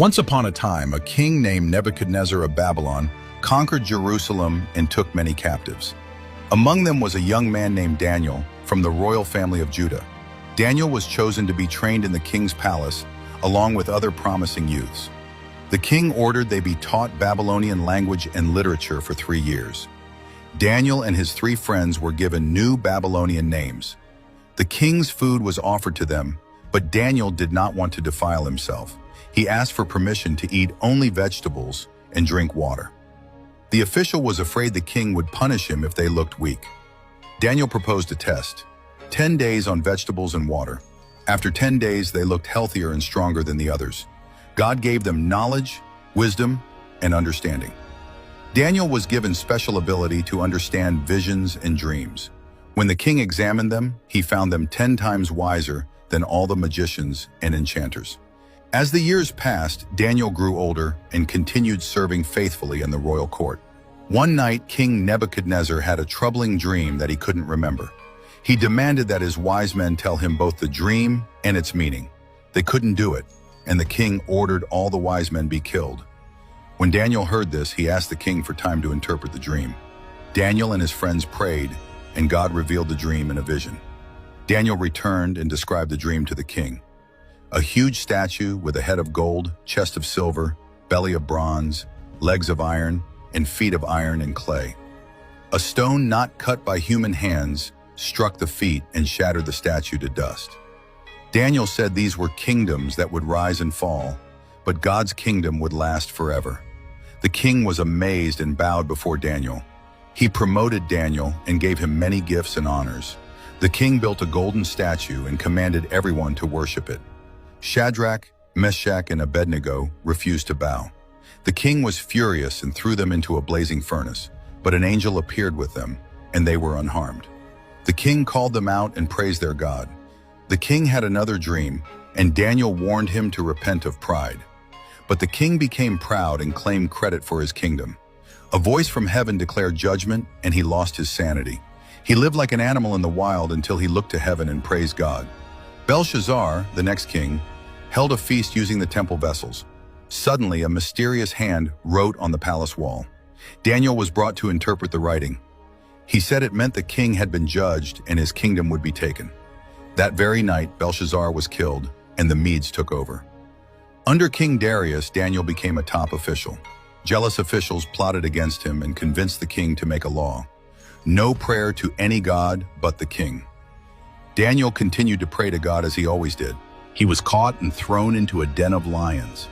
Once upon a time, a king named Nebuchadnezzar of Babylon conquered Jerusalem and took many captives. Among them was a young man named Daniel from the royal family of Judah. Daniel was chosen to be trained in the king's palace along with other promising youths. The king ordered they be taught Babylonian language and literature for 3 years. Daniel and his 3 friends were given new Babylonian names. The king's food was offered to them, but Daniel did not want to defile himself. He asked for permission to eat only vegetables and drink water. The official was afraid the king would punish him if they looked weak. Daniel proposed a test: 10 days on vegetables and water. After 10 days, they looked healthier and stronger than the others. God gave them knowledge, wisdom, and understanding. Daniel was given special ability to understand visions and dreams. When the king examined them, he found them 10 times wiser than all the magicians and enchanters. As the years passed, Daniel grew older and continued serving faithfully in the royal court. One night, King Nebuchadnezzar had a troubling dream that he couldn't remember. He demanded that his wise men tell him both the dream and its meaning. They couldn't do it, and the king ordered all the wise men be killed. When Daniel heard this, he asked the king for time to interpret the dream. Daniel and his friends prayed, and God revealed the dream in a vision. Daniel returned and described the dream to the king. A huge statue with a head of gold, chest of silver, belly of bronze, legs of iron, and feet of iron and clay. A stone not cut by human hands struck the feet and shattered the statue to dust. Daniel said these were kingdoms that would rise and fall, but God's kingdom would last forever. The king was amazed and bowed before Daniel. He promoted Daniel and gave him many gifts and honors. The king built a golden statue and commanded everyone to worship it. Shadrach, Meshach, and Abednego refused to bow. The king was furious and threw them into a blazing furnace, but an angel appeared with them, and they were unharmed. The king called them out and praised their God. The king had another dream, and Daniel warned him to repent of pride. But the king became proud and claimed credit for his kingdom. A voice from heaven declared judgment, and he lost his sanity. He lived like an animal in the wild until he looked to heaven and praised God. Belshazzar, the next king, held a feast using the temple vessels. Suddenly, a mysterious hand wrote on the palace wall. Daniel was brought to interpret the writing. He said it meant the king had been judged and his kingdom would be taken. That very night, Belshazzar was killed, and the Medes took over. Under King Darius, Daniel became a top official. Jealous officials plotted against him and convinced the king to make a law: no prayer to any god but the king. Daniel continued to pray to God as he always did. He was caught and thrown into a den of lions.